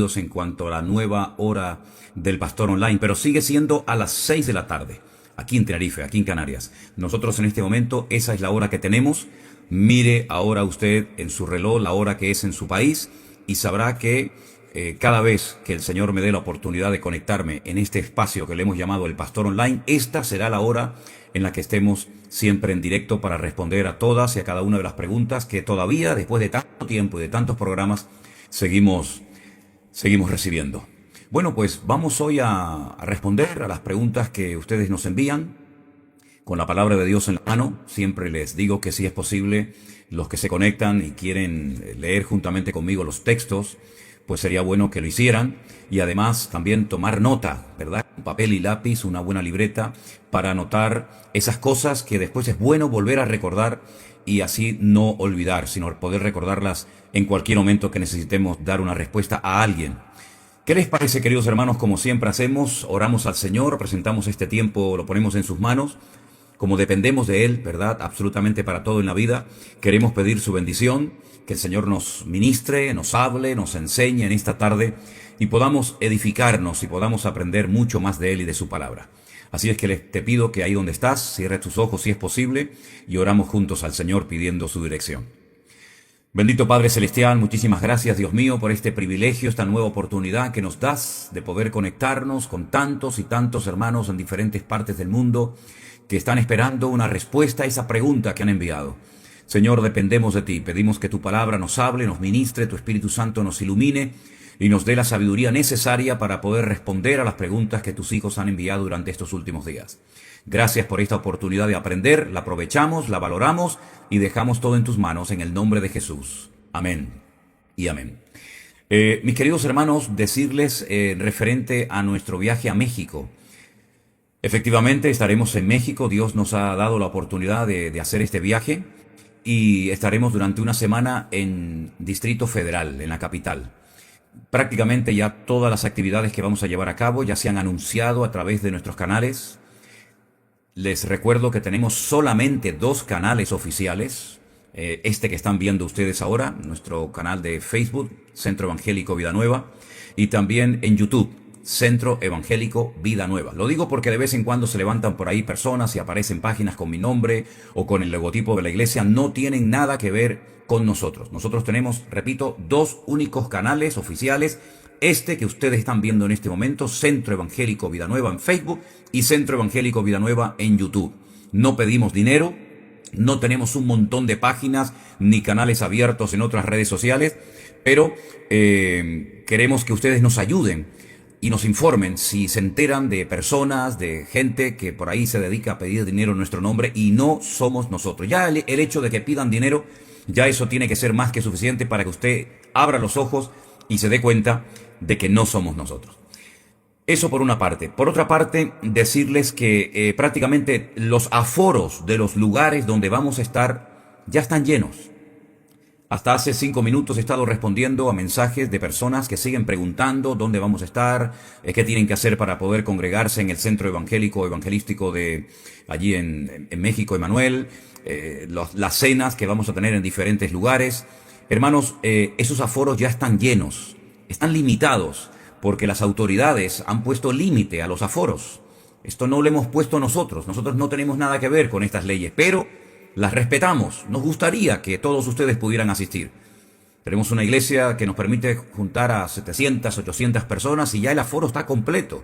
Dios, en cuanto a la nueva hora del Pastor Online, pero sigue siendo a las 6 de la tarde, aquí en Tenerife, aquí en Canarias. Nosotros en este momento, esa es la hora que tenemos. Mire ahora usted en su reloj la hora que es en su país y sabrá que cada vez que el Señor me dé la oportunidad de conectarme en este espacio que le hemos llamado el Pastor Online, esta será la hora en la que estemos siempre en directo para responder a todas y a cada una de las preguntas que todavía, después de tanto tiempo y de tantos programas, seguimos recibiendo. Bueno, pues vamos hoy a responder a las preguntas que ustedes nos envían con la palabra de Dios en la mano. Siempre les digo que si es posible, los que se conectan y quieren leer juntamente conmigo los textos, pues sería bueno que lo hicieran, y además también tomar nota, ¿verdad? Un papel y lápiz, una buena libreta para anotar esas cosas que después es bueno volver a recordar y así no olvidar, sino poder recordarlas en cualquier momento que necesitemos dar una respuesta a alguien. ¿Qué les parece, queridos hermanos? Como siempre hacemos, oramos al Señor, presentamos este tiempo, lo ponemos en sus manos. Como dependemos de Él, ¿verdad? Absolutamente para todo en la vida, queremos pedir su bendición, que el Señor nos ministre, nos hable, nos enseñe en esta tarde y podamos edificarnos y podamos aprender mucho más de Él y de su palabra. Así es que te pido que ahí donde estás, cierres tus ojos si es posible y oramos juntos al Señor pidiendo su dirección. Bendito Padre Celestial, muchísimas gracias, Dios mío, por este privilegio, esta nueva oportunidad que nos das de poder conectarnos con tantos y tantos hermanos en diferentes partes del mundo que están esperando una respuesta a esa pregunta que han enviado. Señor, dependemos de ti, pedimos que tu palabra nos hable, nos ministre, tu Espíritu Santo nos ilumine y nos dé la sabiduría necesaria para poder responder a las preguntas que tus hijos han enviado durante estos últimos días. Gracias por esta oportunidad de aprender, la aprovechamos, la valoramos y dejamos todo en tus manos en el nombre de Jesús. Amén y amén. Mis queridos hermanos, decirles referente a nuestro viaje a México. Efectivamente, estaremos en México. Dios nos ha dado la oportunidad de hacer este viaje y estaremos durante una semana en Distrito Federal, en la capital. Prácticamente ya todas las actividades que vamos a llevar a cabo ya se han anunciado a través de nuestros canales. Les recuerdo que tenemos solamente 2 canales oficiales. Este que están viendo ustedes ahora, nuestro canal de Facebook, Centro Evangélico Vida Nueva, y también en YouTube, Centro Evangélico Vida Nueva. Lo digo porque de vez en cuando se levantan por ahí personas y aparecen páginas con mi nombre o con el logotipo de la iglesia. No tienen nada que ver con nosotros. Nosotros tenemos, repito, 2 únicos canales oficiales. Este que ustedes están viendo en este momento, Centro Evangélico Vida Nueva en Facebook y Centro Evangélico Vida Nueva en YouTube. No pedimos dinero, no tenemos un montón de páginas ni canales abiertos en otras redes sociales, pero queremos que ustedes nos ayuden y nos informen si se enteran de personas, de gente que por ahí se dedica a pedir dinero en nuestro nombre y no somos nosotros. Ya el hecho de que pidan dinero, ya eso tiene que ser más que suficiente para que usted abra los ojos y se dé cuenta de que no somos nosotros. Eso por una parte. Por otra parte, decirles que prácticamente los aforos de los lugares donde vamos a estar ya están llenos. Hasta hace 5 minutos he estado respondiendo a mensajes de personas que siguen preguntando dónde vamos a estar, qué tienen que hacer para poder congregarse en el Centro Evangelístico de allí en México, Emanuel, las cenas que vamos a tener en diferentes lugares. Hermanos, esos aforos ya están llenos, están limitados, porque las autoridades han puesto límite a los aforos. Esto no lo hemos puesto nosotros no tenemos nada que ver con estas leyes, pero las respetamos. Nos gustaría que todos ustedes pudieran asistir. Tenemos una iglesia que nos permite juntar a 700, 800 personas y ya el aforo está completo.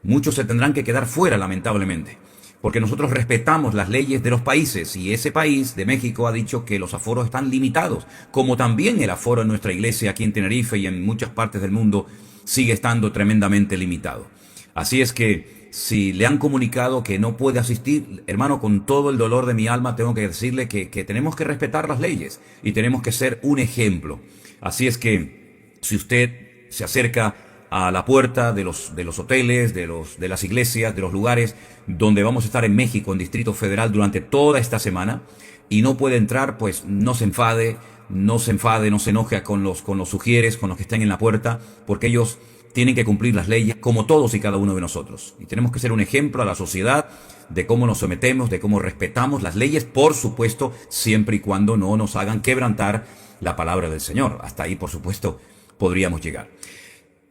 Muchos se tendrán que quedar fuera, lamentablemente, porque nosotros respetamos las leyes de los países y ese país de México ha dicho que los aforos están limitados, como también el aforo en nuestra iglesia aquí en Tenerife y en muchas partes del mundo sigue estando tremendamente limitado. Así es que si le han comunicado que no puede asistir, hermano, con todo el dolor de mi alma tengo que decirle que tenemos que respetar las leyes y tenemos que ser un ejemplo. Así es que si usted se acerca a la puerta de los hoteles, de las iglesias, de los lugares donde vamos a estar en México, en Distrito Federal, durante toda esta semana y no puede entrar, pues no se enfade, no se enoje con los sugieres, con los que estén en la puerta, porque ellos tienen que cumplir las leyes como todos y cada uno de nosotros. Y tenemos que ser un ejemplo a la sociedad de cómo nos sometemos, de cómo respetamos las leyes, por supuesto, siempre y cuando no nos hagan quebrantar la palabra del Señor. Hasta ahí, por supuesto, podríamos llegar.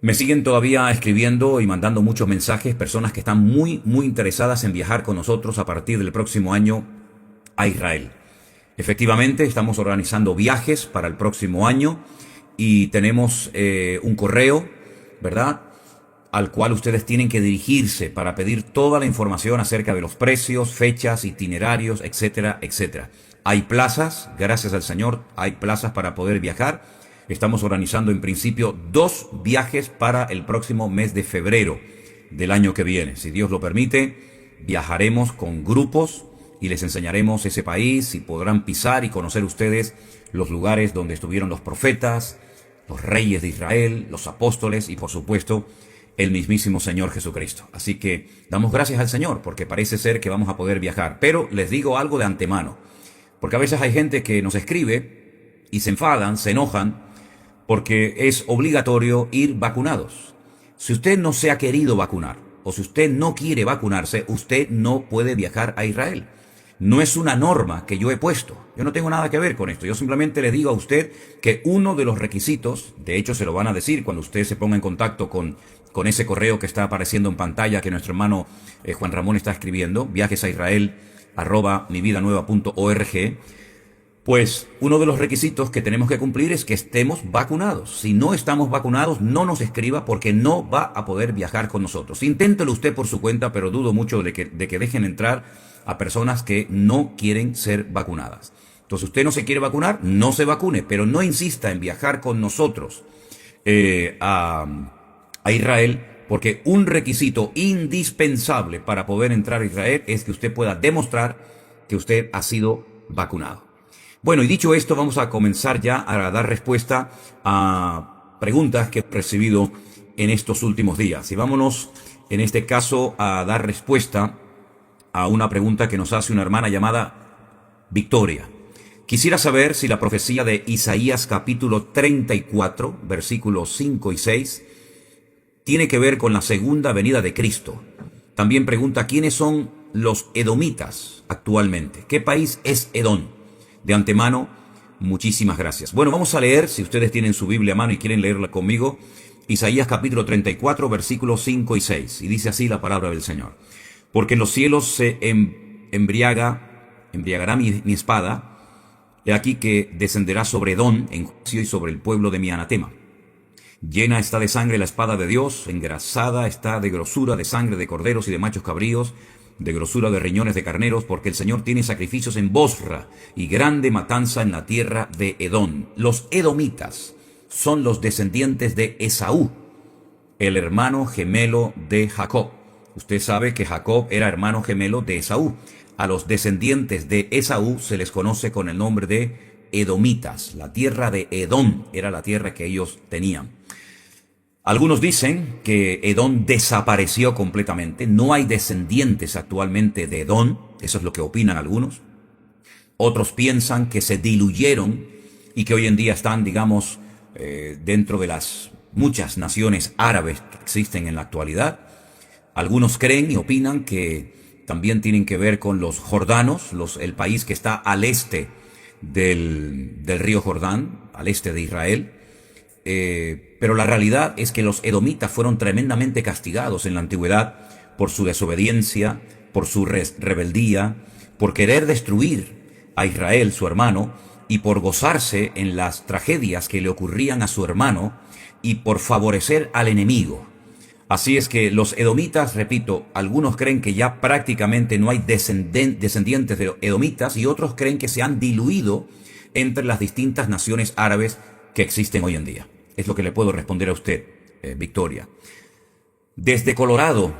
Me siguen todavía escribiendo y mandando muchos mensajes, personas que están muy interesadas en viajar con nosotros a partir del próximo año a Israel. Efectivamente, estamos organizando viajes para el próximo año y tenemos un correo, ¿verdad?, al cual ustedes tienen que dirigirse para pedir toda la información acerca de los precios, fechas, itinerarios, etcétera, etcétera. Hay plazas, gracias al Señor, hay plazas para poder viajar. Estamos organizando en principio 2 viajes para el próximo mes de febrero del año que viene. Si Dios lo permite, viajaremos con grupos y les enseñaremos ese país y podrán pisar y conocer ustedes los lugares donde estuvieron los profetas, los reyes de Israel, los apóstoles y por supuesto el mismísimo Señor Jesucristo. Así que damos gracias al Señor porque parece ser que vamos a poder viajar. Pero les digo algo de antemano, porque a veces hay gente que nos escribe y se enfadan, se enojan, porque es obligatorio ir vacunados. Si usted no se ha querido vacunar o si usted no quiere vacunarse, usted no puede viajar a Israel. No es una norma que yo he puesto. Yo no tengo nada que ver con esto. Yo simplemente le digo a usted que uno de los requisitos, de hecho se lo van a decir cuando usted se ponga en contacto con ese correo que está apareciendo en pantalla que nuestro hermano Juan Ramón está escribiendo, viajesaisrael@mividanueva.org, pues uno de los requisitos que tenemos que cumplir es que estemos vacunados. Si no estamos vacunados, no nos escriba porque no va a poder viajar con nosotros. Inténtelo usted por su cuenta, pero dudo mucho de que dejen entrar a personas que no quieren ser vacunadas. Entonces, usted no se quiere vacunar, no se vacune, pero no insista en viajar con nosotros a Israel, porque un requisito indispensable para poder entrar a Israel es que usted pueda demostrar que usted ha sido vacunado. Bueno, y dicho esto, vamos a comenzar ya a dar respuesta a preguntas que he recibido en estos últimos días. Y vámonos, en este caso, a dar respuesta a una pregunta que nos hace una hermana llamada Victoria. Quisiera saber si la profecía de Isaías capítulo 34, versículos 5 y 6, tiene que ver con la segunda venida de Cristo. También pregunta quiénes son los edomitas actualmente. ¿Qué país es Edom? De antemano, muchísimas gracias. Bueno, vamos a leer, si ustedes tienen su Biblia a mano y quieren leerla conmigo, Isaías capítulo 34, versículos 5 y 6. Y dice así la palabra del Señor. Porque en los cielos se embriagará mi espada. He aquí que descenderá sobre Edom en juicio y sobre el pueblo de mi anatema. Llena está de sangre la espada de Dios, engrasada está de grosura de sangre de corderos y de machos cabríos, de grosura de riñones de carneros, porque el Señor tiene sacrificios en Bosra y grande matanza en la tierra de Edom. Los edomitas son los descendientes de Esaú, el hermano gemelo de Jacob. Usted sabe que Jacob era hermano gemelo de Esaú. A los descendientes de Esaú se les conoce con el nombre de edomitas. La tierra de Edom era la tierra que ellos tenían. Algunos dicen que Edom desapareció completamente. No hay descendientes actualmente de Edom. Eso es lo que opinan algunos. Otros piensan que se diluyeron y que hoy en día están, digamos, dentro de las muchas naciones árabes que existen en la actualidad. Algunos creen y opinan que también tienen que ver con los jordanos, el país que está al este del río Jordán, al este de Israel. Pero la realidad es que los edomitas fueron tremendamente castigados en la antigüedad por su desobediencia, por su rebeldía, por querer destruir a Israel, su hermano, y por gozarse en las tragedias que le ocurrían a su hermano y por favorecer al enemigo. Así es que los edomitas, repito, algunos creen que ya prácticamente no hay descendientes de edomitas y otros creen que se han diluido entre las distintas naciones árabes que existen hoy en día. Es lo que le puedo responder a usted, Victoria. Desde Colorado,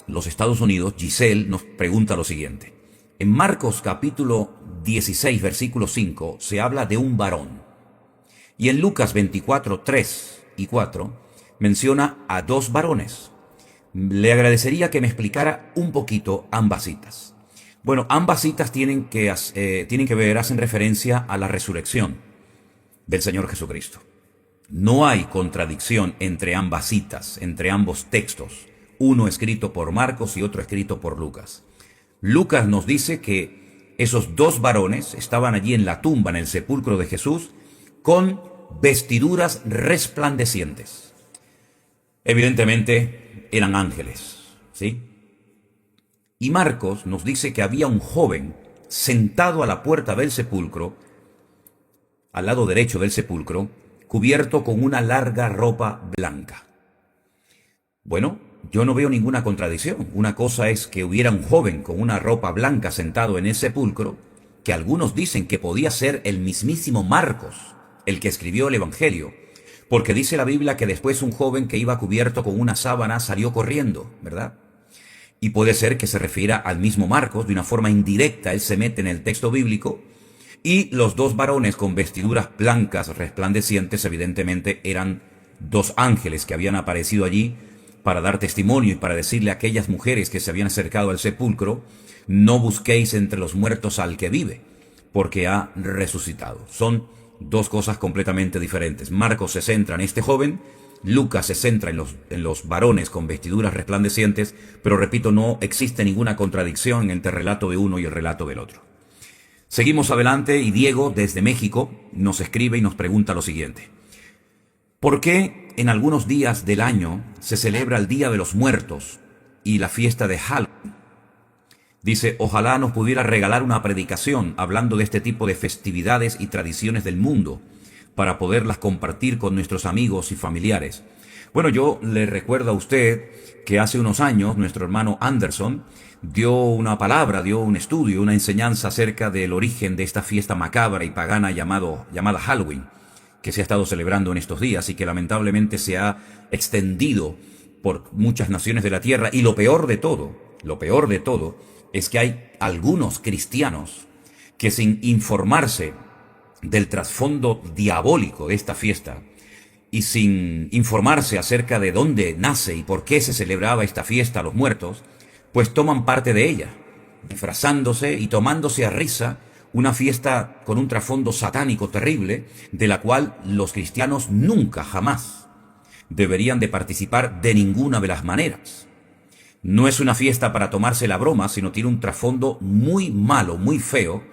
los Estados Unidos, Giselle nos pregunta lo siguiente. En Marcos capítulo 16, versículo 5, se habla de un varón. Y en Lucas 24, 3 y 4, menciona a 2 varones. Le agradecería que me explicara un poquito ambas citas. Bueno, ambas citas tienen que ver, hacen referencia a la resurrección del Señor Jesucristo. No hay contradicción entre ambas citas, entre ambos textos, uno escrito por Marcos y otro escrito por Lucas. Lucas nos dice que esos 2 varones estaban allí en la tumba, en el sepulcro de Jesús, con vestiduras resplandecientes. Evidentemente eran ángeles, ¿sí? Y Marcos nos dice que había un joven sentado a la puerta del sepulcro, al lado derecho del sepulcro, cubierto con una larga ropa blanca. Bueno, yo no veo ninguna contradicción. Una cosa es que hubiera un joven con una ropa blanca sentado en el sepulcro, que algunos dicen que podía ser el mismísimo Marcos, el que escribió el Evangelio, porque dice la Biblia que después un joven que iba cubierto con una sábana salió corriendo, ¿verdad? Y puede ser que se refiera al mismo Marcos, de una forma indirecta él se mete en el texto bíblico, y los dos varones con vestiduras blancas resplandecientes evidentemente eran dos ángeles que habían aparecido allí para dar testimonio y para decirle a aquellas mujeres que se habían acercado al sepulcro: no busquéis entre los muertos al que vive, porque ha resucitado. Son dos cosas completamente diferentes. Marcos se centra en este joven, Lucas se centra en los varones con vestiduras resplandecientes, pero repito, no existe ninguna contradicción entre el relato de uno y el relato del otro. Seguimos adelante y Diego, desde México, nos escribe y nos pregunta lo siguiente: ¿por qué en algunos días del año se celebra el Día de los Muertos y la fiesta de Halloween? Dice, ojalá nos pudiera regalar una predicación hablando de este tipo de festividades y tradiciones del mundo para poderlas compartir con nuestros amigos y familiares. Bueno, yo le recuerdo a usted que hace unos años nuestro hermano Anderson dio una palabra, dio un estudio, una enseñanza acerca del origen de esta fiesta macabra y pagana llamada Halloween, que se ha estado celebrando en estos días y que lamentablemente se ha extendido por muchas naciones de la tierra. Y lo peor de todo es que hay algunos cristianos que, sin informarse del trasfondo diabólico de esta fiesta y sin informarse acerca de dónde nace y por qué se celebraba esta fiesta a los muertos, pues toman parte de ella, disfrazándose y tomándose a risa una fiesta con un trasfondo satánico terrible, de la cual los cristianos nunca, jamás deberían de participar de ninguna de las maneras. No es una fiesta para tomarse la broma, sino tiene un trasfondo muy malo, muy feo,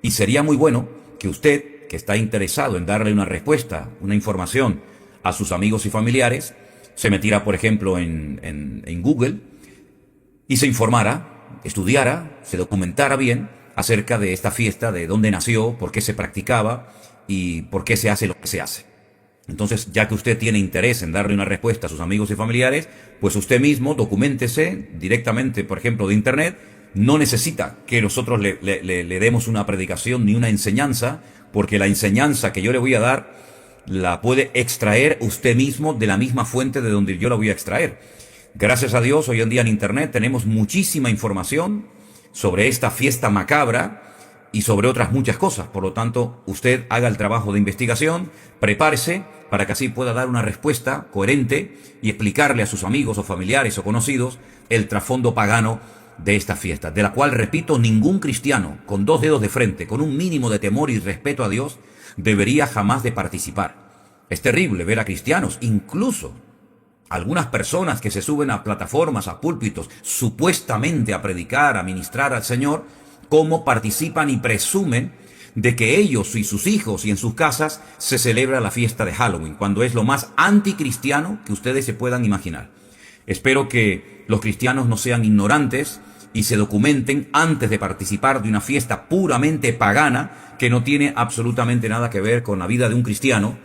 y sería muy bueno que usted, que está interesado en darle una respuesta, una información a sus amigos y familiares, se metiera, por ejemplo, en Google y se informara, estudiara, se documentara bien acerca de esta fiesta, de dónde nació, por qué se practicaba y por qué se hace lo que se hace. Entonces, ya que usted tiene interés en darle una respuesta a sus amigos y familiares, pues usted mismo documéntese directamente, por ejemplo, de internet. No necesita que nosotros le demos una predicación ni una enseñanza, porque la enseñanza que yo le voy a dar la puede extraer usted mismo de la misma fuente de donde yo la voy a extraer. Gracias a Dios, hoy en día en internet tenemos muchísima información sobre esta fiesta macabra y sobre otras muchas cosas. Por lo tanto, usted haga el trabajo de investigación, prepárese para que así pueda dar una respuesta coherente y explicarle a sus amigos o familiares o conocidos el trasfondo pagano de esta fiesta, de la cual, repito, ningún cristiano con dos dedos de frente, con un mínimo de temor y respeto a Dios, debería jamás de participar. Es terrible ver a cristianos, incluso algunas personas que se suben a plataformas, a púlpitos, supuestamente a predicar, a ministrar al Señor, cómo participan y presumen de que ellos y sus hijos y en sus casas se celebra la fiesta de Halloween, cuando es lo más anticristiano que ustedes se puedan imaginar. Espero que los cristianos no sean ignorantes y se documenten antes de participar de una fiesta puramente pagana que no tiene absolutamente nada que ver con la vida de un cristiano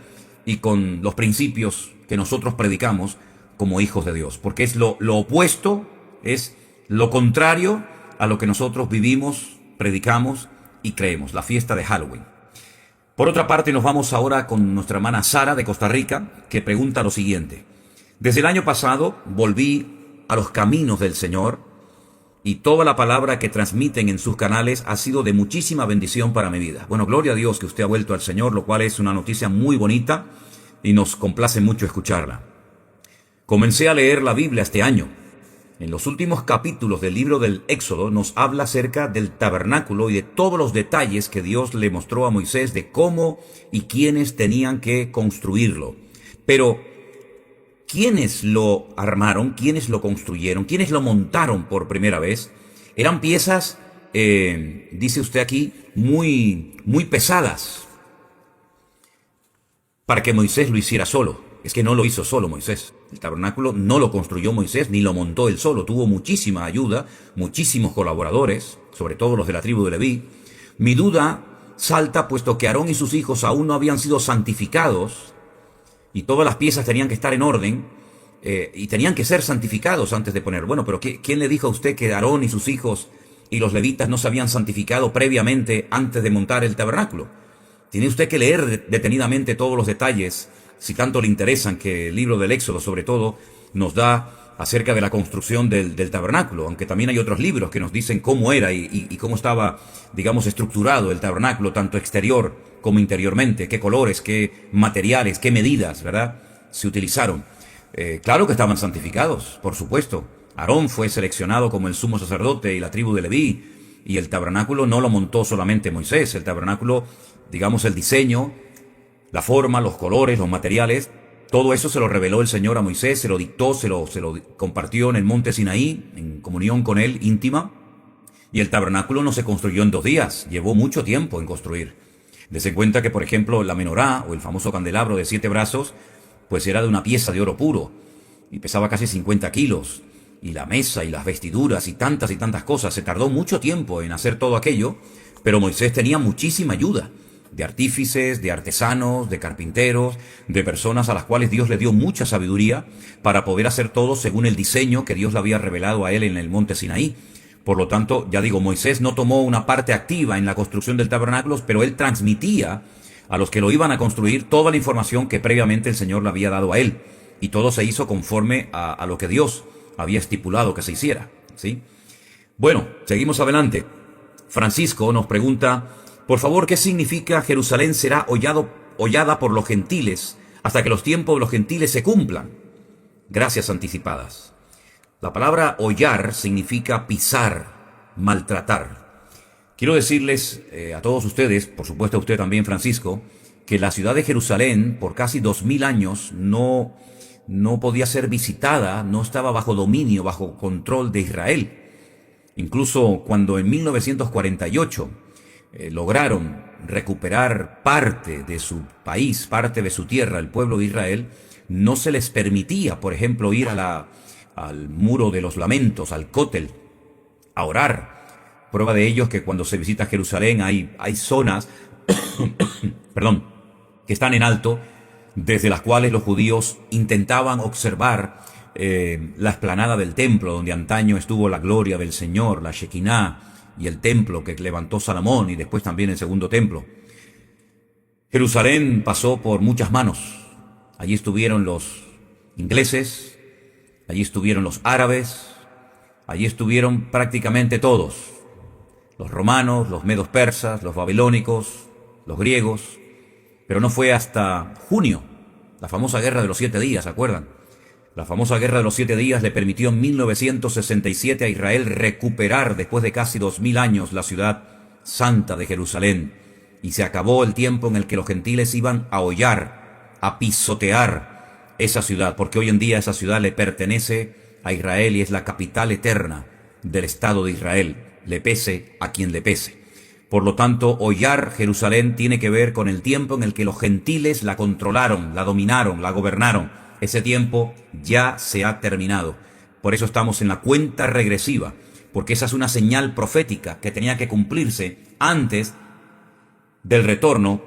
y con los principios que nosotros predicamos como hijos de Dios, porque es lo opuesto, es lo contrario a lo que nosotros vivimos, predicamos y creemos, la fiesta de Halloween. Por otra parte, nos vamos ahora con nuestra hermana Sara de Costa Rica, que pregunta lo siguiente: desde el año pasado volví a los caminos del Señor y toda la palabra que transmiten en sus canales ha sido de muchísima bendición para mi vida. Bueno, gloria a Dios que usted ha vuelto al Señor, lo cual es una noticia muy bonita y nos complace mucho escucharla. Comencé a leer la Biblia este año. En los últimos capítulos del libro del Éxodo nos habla acerca del tabernáculo y de todos los detalles que Dios le mostró a Moisés de cómo y quiénes tenían que construirlo. Pero, ¿quiénes lo armaron? ¿Quiénes lo construyeron? ¿Quiénes lo montaron por primera vez? Eran piezas, dice usted aquí, muy pesadas para que Moisés lo hiciera solo. es que no lo hizo solo Moisés. El tabernáculo no lo construyó Moisés ni lo montó él solo. Tuvo muchísima ayuda, muchísimos colaboradores, sobre todo los de la tribu de Leví. Mi duda salta puesto que Aarón y sus hijos aún no habían sido santificados y todas las piezas tenían que estar en orden y tenían que ser santificados antes de poner. Bueno, pero ¿quién le dijo a usted que Aarón y sus hijos y los levitas no se habían santificado previamente antes de montar el tabernáculo? Tiene usted que leer detenidamente todos los detalles, si tanto le interesan, que el libro del Éxodo, sobre todo, nos da acerca de la construcción del tabernáculo, aunque también hay otros libros que nos dicen cómo era y cómo estaba, digamos, estructurado el tabernáculo, tanto exterior como interiormente, qué colores, qué materiales, qué medidas, ¿verdad?, se utilizaron. Claro que estaban santificados, por supuesto. Aarón fue seleccionado como el sumo sacerdote y la tribu de Leví, y el tabernáculo no lo montó solamente Moisés. El tabernáculo, digamos, el diseño, la forma, los colores, los materiales, todo eso se lo reveló el Señor a Moisés, se lo dictó, se lo compartió en el monte Sinaí, en comunión con él, íntima. Y el tabernáculo no se construyó en 2 días, llevó mucho tiempo en construir. Dese cuenta que, por ejemplo, la menorá, o el famoso candelabro de 7 brazos, pues era de una pieza de oro puro, y pesaba casi 50 kilos. Y la mesa y las vestiduras y tantas cosas. Se tardó mucho tiempo en hacer todo aquello, pero Moisés tenía muchísima ayuda de artífices, de artesanos, de carpinteros, de personas a las cuales Dios le dio mucha sabiduría para poder hacer todo según el diseño que Dios le había revelado a él en el monte Sinaí. Por lo tanto, ya digo, Moisés no tomó una parte activa en la construcción del tabernáculo, pero él transmitía a los que lo iban a construir toda la información que previamente el Señor le había dado a él. Y todo se hizo conforme a lo que Dios había estipulado que se hiciera, ¿sí? Bueno, seguimos adelante. Francisco nos pregunta, por favor, ¿qué significa Jerusalén será hollada por los gentiles hasta que los tiempos de los gentiles se cumplan? Gracias anticipadas. La palabra hollar significa pisar, maltratar. Quiero decirles a todos ustedes, por supuesto a usted también, Francisco, que la ciudad de Jerusalén por casi 2000 años no podía ser visitada, no estaba bajo dominio, bajo control de Israel. Incluso cuando en 1948 lograron recuperar parte de su país, parte de su tierra, el pueblo de Israel, no se les permitía, por ejemplo, ir al muro de los lamentos, al cótel, a orar. Prueba de ello es que cuando se visita Jerusalén hay zonas perdón, que están en alto, desde las cuales los judíos intentaban observar la explanada del templo, donde antaño estuvo la gloria del Señor, la Shekinah, y el templo que levantó Salomón, y después también el segundo templo. Jerusalén pasó por muchas manos. Allí estuvieron los ingleses, allí estuvieron los árabes, allí estuvieron prácticamente todos. Los romanos, los medos persas, los babilónicos, los griegos. Pero no fue hasta junio, la famosa guerra de los 7 días, ¿se acuerdan? La famosa guerra de los 7 días le permitió en 1967 a Israel recuperar, después de casi 2000 años, la ciudad santa de Jerusalén. Y se acabó el tiempo en el que los gentiles iban a hollar, a pisotear esa ciudad, porque hoy en día esa ciudad le pertenece a Israel y es la capital eterna del Estado de Israel, le pese a quien le pese. Por lo tanto, hollar Jerusalén tiene que ver con el tiempo en el que los gentiles la controlaron, la dominaron, la gobernaron. Ese tiempo ya se ha terminado. Por eso estamos en la cuenta regresiva, porque esa es una señal profética que tenía que cumplirse antes del retorno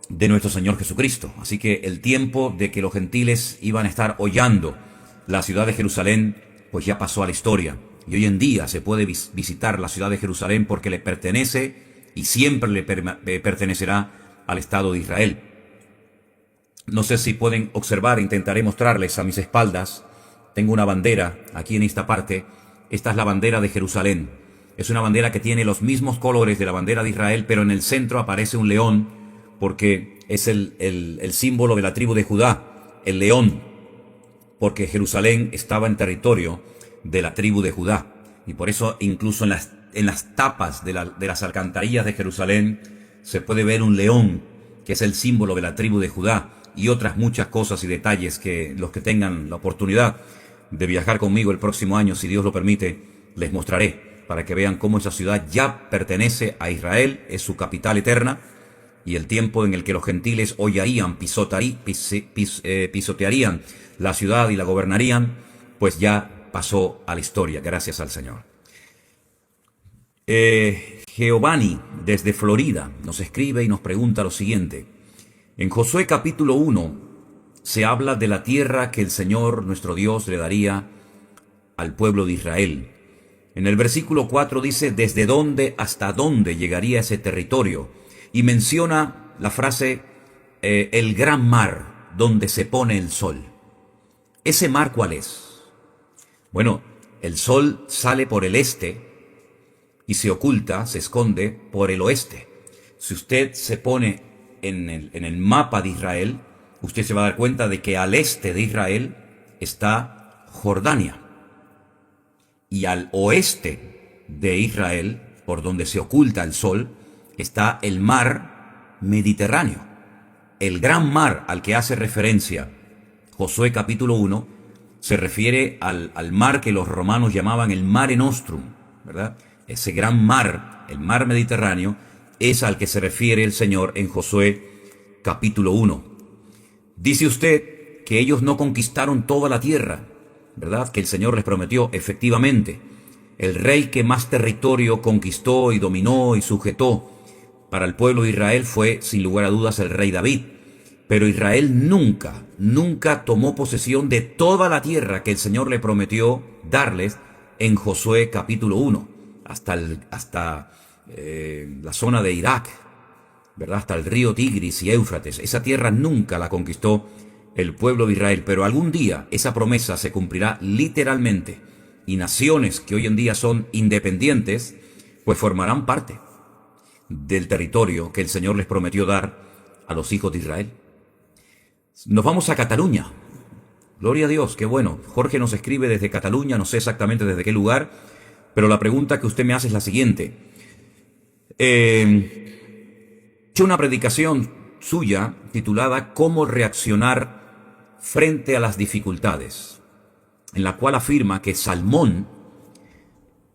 de nuestro Señor Jesucristo. Así que el tiempo de que los gentiles iban a estar hollando la ciudad de Jerusalén, pues ya pasó a la historia. Y hoy en día se puede visitar la ciudad de Jerusalén porque le pertenece y siempre le pertenecerá al Estado de Israel. No sé si pueden observar, intentaré mostrarles a mis espaldas. Tengo una bandera aquí en esta parte. Esta es la bandera de Jerusalén. Es una bandera que tiene los mismos colores de la bandera de Israel, pero en el centro aparece un león, porque es el símbolo de la tribu de Judá, el león, porque Jerusalén estaba en territorio de la tribu de Judá. Y por eso incluso en las tapas de las alcantarillas de Jerusalén se puede ver un león, que es el símbolo de la tribu de Judá, y otras muchas cosas y detalles que los que tengan la oportunidad de viajar conmigo el próximo año, si Dios lo permite, les mostraré, para que vean cómo esa ciudad ya pertenece a Israel, es su capital eterna, y el tiempo en el que los gentiles hollarían, pisotearían la ciudad y la gobernarían, pues ya pasó a la historia, gracias al Señor. Giovanni, desde Florida, nos escribe y nos pregunta lo siguiente. En Josué capítulo 1 se habla de la tierra que el Señor, nuestro Dios, le daría al pueblo de Israel. En el versículo 4 dice, ¿desde dónde hasta dónde llegaría ese territorio? Y menciona la frase, el gran mar, donde se pone el sol. ¿Ese mar cuál es? Bueno, el sol sale por el este y se oculta, se esconde por el oeste. Si usted se pone en el mapa de Israel, usted se va a dar cuenta de que al este de Israel está Jordania. Y al oeste de Israel, por donde se oculta el sol, está el mar Mediterráneo. El gran mar al que hace referencia Josué capítulo 1 se refiere al mar que los romanos llamaban el Mare Nostrum, ¿verdad? Ese gran mar, el mar Mediterráneo, es al que se refiere el Señor en Josué capítulo 1. Dice usted que ellos no conquistaron toda la tierra, ¿verdad? Que el Señor les prometió. Efectivamente, el rey que más territorio conquistó y dominó y sujetó para el pueblo de Israel fue, sin lugar a dudas, el rey David. Pero Israel nunca tomó posesión de toda la tierra que el Señor le prometió darles en Josué capítulo 1, hasta la zona de Irak, ¿verdad? Hasta el río Tigris y Éufrates. Esa tierra nunca la conquistó el pueblo de Israel, pero algún día esa promesa se cumplirá literalmente, y naciones que hoy en día son independientes, pues formarán parte del territorio que el Señor les prometió dar a los hijos de Israel. Nos vamos a Cataluña. Gloria a Dios, qué bueno. Jorge nos escribe desde Cataluña, no sé exactamente desde qué lugar, pero la pregunta que usted me hace es la siguiente. He hecho una predicación suya titulada ¿Cómo reaccionar frente a las dificultades?, en la cual afirma que Salmón,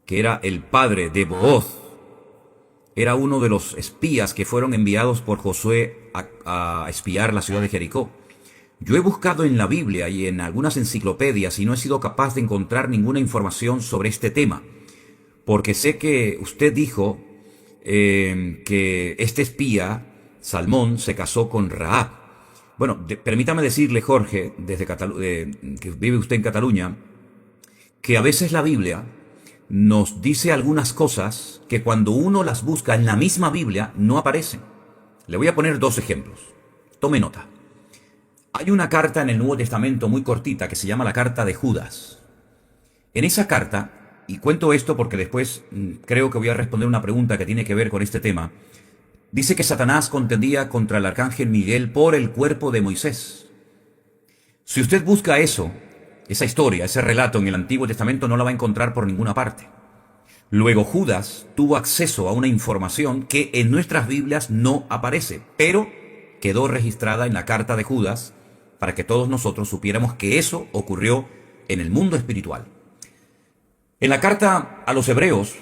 que era el padre de Booz, era uno de los espías que fueron enviados por Josué a espiar la ciudad de Jericó. Yo he buscado en la Biblia y en algunas enciclopedias y no he sido capaz de encontrar ninguna información sobre este tema, porque sé que usted dijo que este espía, Salmón, se casó con Rahab. Bueno, permítame decirle, Jorge, desde que vive usted en Cataluña, que a veces la Biblia nos dice algunas cosas que cuando uno las busca en la misma Biblia no aparecen. Le voy a poner dos ejemplos. Tome nota. Hay una carta en el Nuevo Testamento muy cortita que se llama la carta de Judas. En esa carta, y cuento esto porque después creo que voy a responder una pregunta que tiene que ver con este tema, dice que Satanás contendía contra el arcángel Miguel por el cuerpo de Moisés. Si usted busca eso, esa historia, ese relato en el Antiguo Testamento, no la va a encontrar por ninguna parte. Luego Judas tuvo acceso a una información que en nuestras Biblias no aparece, pero quedó registrada en la carta de Judas para que todos nosotros supiéramos que eso ocurrió en el mundo espiritual. En la carta a los Hebreos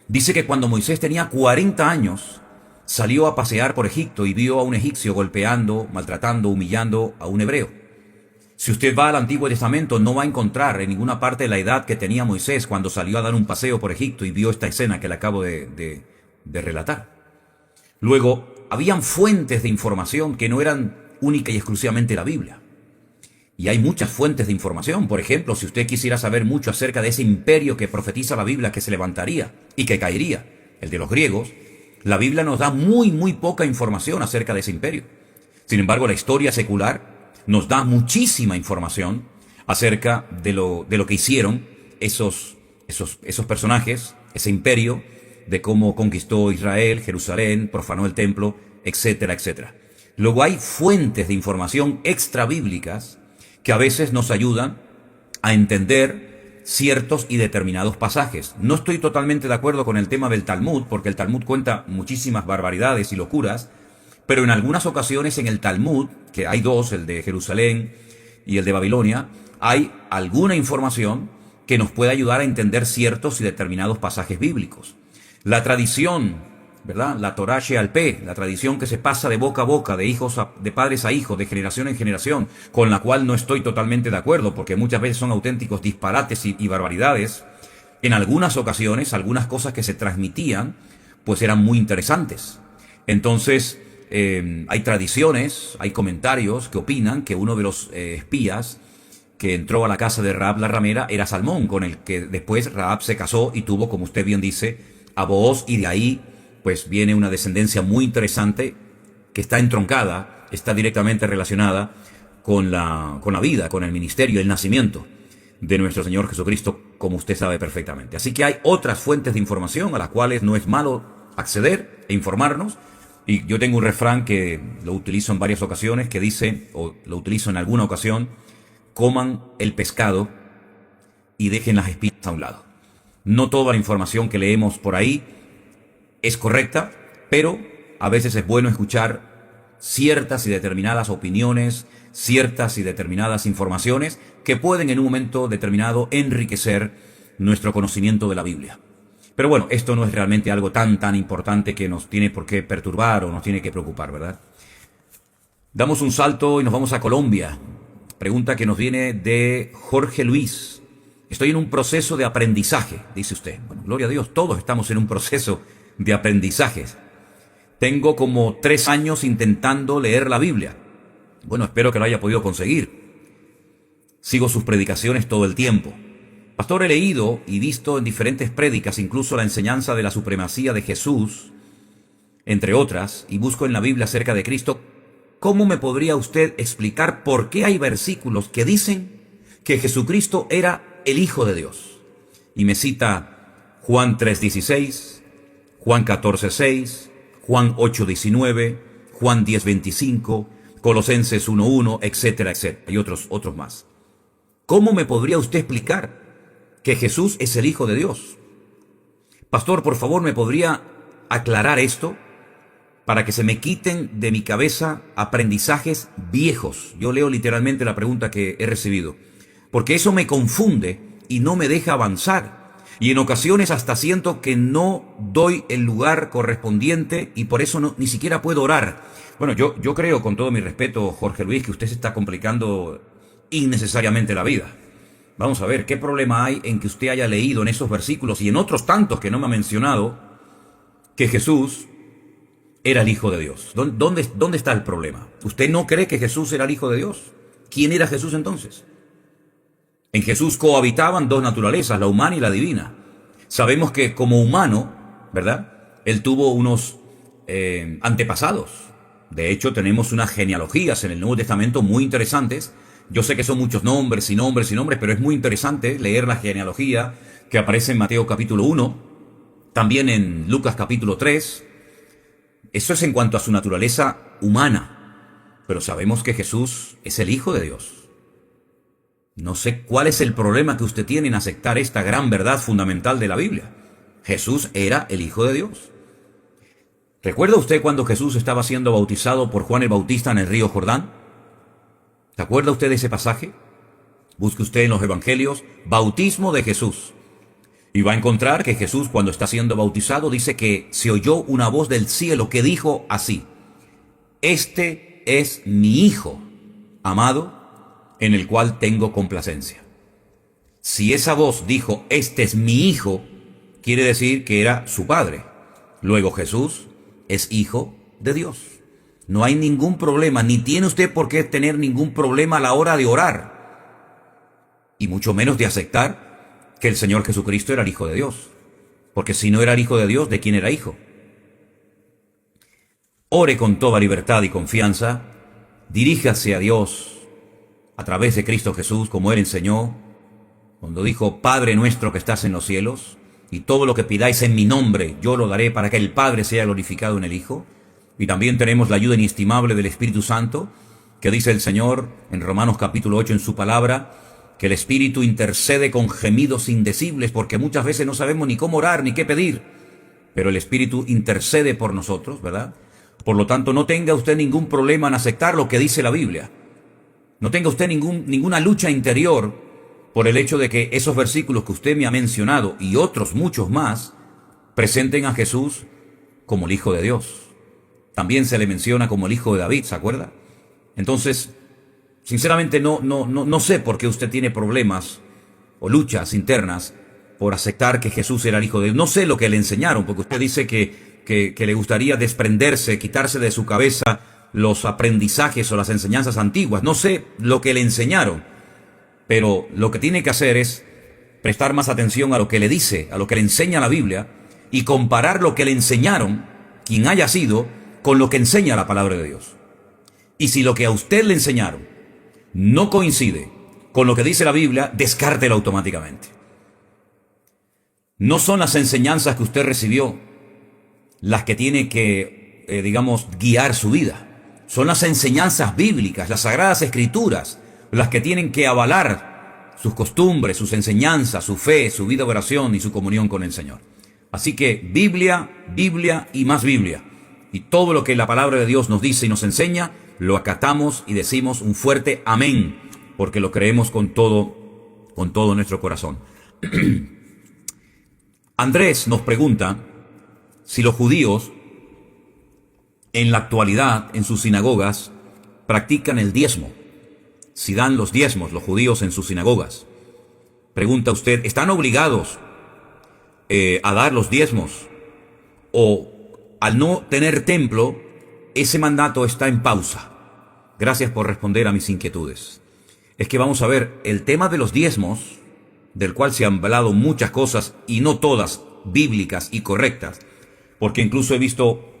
dice que cuando Moisés tenía 40 años, salió a pasear por Egipto y vio a un egipcio golpeando, maltratando, humillando a un hebreo. Si usted va al Antiguo Testamento, no va a encontrar en ninguna parte la edad que tenía Moisés cuando salió a dar un paseo por Egipto y vio esta escena que le acabo de relatar. Luego, habían fuentes de información que no eran única y exclusivamente la Biblia. Y hay muchas fuentes de información. Por ejemplo, si usted quisiera saber mucho acerca de ese imperio que profetiza la Biblia que se levantaría y que caería, el de los griegos, la Biblia nos da muy poca información acerca de ese imperio. Sin embargo, la historia secular nos da muchísima información acerca de lo que hicieron esos personajes, ese imperio, de cómo conquistó Israel, Jerusalén, profanó el templo, etcétera, etcétera. Luego hay fuentes de información extrabíblicas que a veces nos ayudan a entender ciertos y determinados pasajes. No estoy totalmente de acuerdo con el tema del Talmud, porque el Talmud cuenta muchísimas barbaridades y locuras, pero en algunas ocasiones en el Talmud, que hay dos, el de Jerusalén y el de Babilonia, hay alguna información que nos puede ayudar a entender ciertos y determinados pasajes bíblicos. La tradición ¿verdad? La Torá She'al Peh, la tradición que se pasa de boca a boca, de padres a hijos, de generación en generación, con la cual no estoy totalmente de acuerdo, porque muchas veces son auténticos disparates y barbaridades. En algunas ocasiones, algunas cosas que se transmitían, pues eran muy interesantes. Entonces, hay tradiciones, hay comentarios que opinan que uno de los espías que entró a la casa de Rahab la ramera era Salmón, con el que después Rahab se casó y tuvo, como usted bien dice, a Booz, y de ahí pues viene una descendencia muy interesante que está entroncada, está directamente relacionada con la vida, con el ministerio, el nacimiento de nuestro Señor Jesucristo, como usted sabe perfectamente. Así que hay otras fuentes de información a las cuales no es malo acceder e informarnos. Y yo tengo un refrán que lo utilizo en varias ocasiones, que dice, o lo utilizo en alguna ocasión: coman el pescado y dejen las espinas a un lado. No toda la información que leemos por ahí es correcta, pero a veces es bueno escuchar ciertas y determinadas opiniones, ciertas y determinadas informaciones que pueden en un momento determinado enriquecer nuestro conocimiento de la Biblia. Pero bueno, esto no es realmente algo tan importante que nos tiene por qué perturbar o nos tiene que preocupar, ¿verdad? Damos un salto y nos vamos a Colombia. Pregunta que nos viene de Jorge Luis. Estoy en un proceso de aprendizaje, dice usted. Bueno, gloria a Dios, todos estamos en un proceso de aprendizajes. Tengo como 3 años intentando leer la Biblia. Bueno, espero que lo haya podido conseguir. Sigo sus predicaciones todo el tiempo. Pastor, he leído y visto en diferentes prédicas incluso la enseñanza de la supremacía de Jesús, entre otras, y busco en la Biblia acerca de Cristo. ¿Cómo me podría usted explicar por qué hay versículos que dicen que Jesucristo era el Hijo de Dios? Y me cita Juan 3:16, Juan 14:6, Juan 8:19, Juan 10:25, Colosenses 1:1, etcétera, etcétera, y otros más. ¿Cómo me podría usted explicar que Jesús es el Hijo de Dios? Pastor, por favor, ¿me podría aclarar esto para que se me quiten de mi cabeza aprendizajes viejos? Yo leo literalmente la pregunta que he recibido, porque eso me confunde y no me deja avanzar. Y en ocasiones hasta siento que no doy el lugar correspondiente y por eso ni siquiera puedo orar. Bueno, yo creo, con todo mi respeto, Jorge Luis, que usted se está complicando innecesariamente la vida. Vamos a ver, ¿qué problema hay en que usted haya leído en esos versículos y en otros tantos que no me ha mencionado que Jesús era el Hijo de Dios? ¿Dónde está el problema? ¿Usted no cree que Jesús era el Hijo de Dios? ¿Quién era Jesús entonces? En Jesús cohabitaban 2 naturalezas, la humana y la divina. Sabemos que como humano, ¿verdad?, Él tuvo unos antepasados. De hecho, tenemos unas genealogías en el Nuevo Testamento muy interesantes. Yo sé que son muchos nombres y nombres y nombres, pero es muy interesante leer la genealogía que aparece en Mateo capítulo 1, también en Lucas capítulo 3. Eso es en cuanto a su naturaleza humana, pero sabemos que Jesús es el Hijo de Dios. No sé cuál es el problema que usted tiene en aceptar esta gran verdad fundamental de la Biblia. Jesús era el Hijo de Dios. ¿Recuerda usted cuando Jesús estaba siendo bautizado por Juan el Bautista en el río Jordán? ¿Se acuerda usted de ese pasaje? Busque usted en los evangelios, bautismo de Jesús. Y va a encontrar que Jesús, cuando está siendo bautizado, dice que se oyó una voz del cielo que dijo así: este es mi Hijo amado, en el cual tengo complacencia. Si esa voz dijo, este es mi Hijo, quiere decir que era su Padre. Luego Jesús es Hijo de Dios. No hay ningún problema, ni tiene usted por qué tener ningún problema a la hora de orar, y mucho menos de aceptar que el Señor Jesucristo era el Hijo de Dios. Porque si no era el Hijo de Dios, ¿de quién era hijo? Ore con toda libertad y confianza, diríjase a Dios a través de Cristo Jesús, como Él enseñó, cuando dijo: Padre nuestro que estás en los cielos, y todo lo que pidáis en mi nombre, yo lo daré, para que el Padre sea glorificado en el Hijo. Y también tenemos la ayuda inestimable del Espíritu Santo, que dice el Señor en Romanos capítulo 8 en su palabra, que el Espíritu intercede con gemidos indecibles, porque muchas veces no sabemos ni cómo orar ni qué pedir, pero el Espíritu intercede por nosotros, ¿verdad? Por lo tanto, no tenga usted ningún problema en aceptar lo que dice la Biblia. No tenga usted ninguna lucha interior por el hecho de que esos versículos que usted me ha mencionado y otros muchos más presenten a Jesús como el Hijo de Dios. También se le menciona como el Hijo de David, ¿se acuerda? Entonces, sinceramente no sé por qué usted tiene problemas o luchas internas por aceptar que Jesús era el Hijo de Dios. No sé lo que le enseñaron, porque usted dice que le gustaría desprenderse, quitarse de su cabeza los aprendizajes o las enseñanzas antiguas. No sé lo que le enseñaron, pero lo que tiene que hacer es prestar más atención a lo que le dice, a lo que le enseña la Biblia, y comparar lo que le enseñaron, quien haya sido, con lo que enseña la palabra de Dios. Y si lo que a usted le enseñaron no coincide con lo que dice la Biblia, descártelo automáticamente. No son las enseñanzas que usted recibió las que tiene que, guiar su vida. Son las enseñanzas bíblicas, las sagradas escrituras, las que tienen que avalar sus costumbres, sus enseñanzas, su fe, su vida de oración y su comunión con el Señor. Así que Biblia, Biblia y más Biblia. Y todo lo que la palabra de Dios nos dice y nos enseña, lo acatamos y decimos un fuerte amén, porque lo creemos con todo nuestro corazón. Andrés nos pregunta si los judíos en la actualidad en sus sinagogas practican el diezmo, si dan los diezmos los judíos en sus sinagogas. Pregunta usted, ¿están obligados a dar los diezmos? O al no tener templo, ese mandato está en pausa. Gracias por responder a mis inquietudes. Es que vamos a ver, el tema de los diezmos, del cual se han hablado muchas cosas y no todas bíblicas y correctas, porque incluso he visto